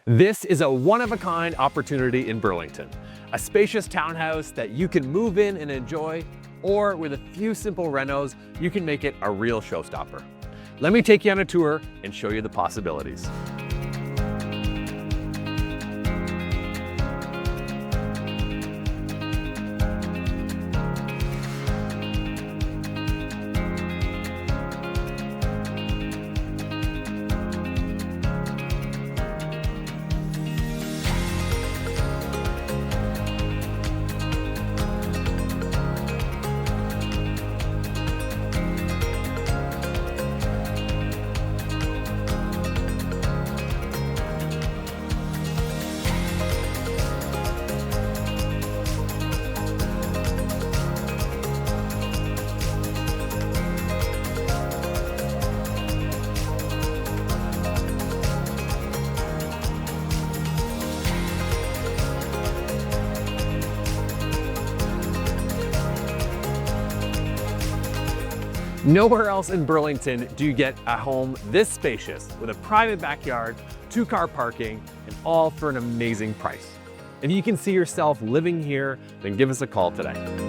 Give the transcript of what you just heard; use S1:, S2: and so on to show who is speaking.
S1: This is a one-of-a-kind opportunity in Burlington. A spacious townhouse that you can move in and enjoy, or with a few simple renos, you can make it a real showstopper. Let me take you on a tour and show you the possibilities. Nowhere else in Burlington do you get a home this spacious with a private backyard, 2-car parking, and all for an amazing price. If you can see yourself living here, then give us a call today.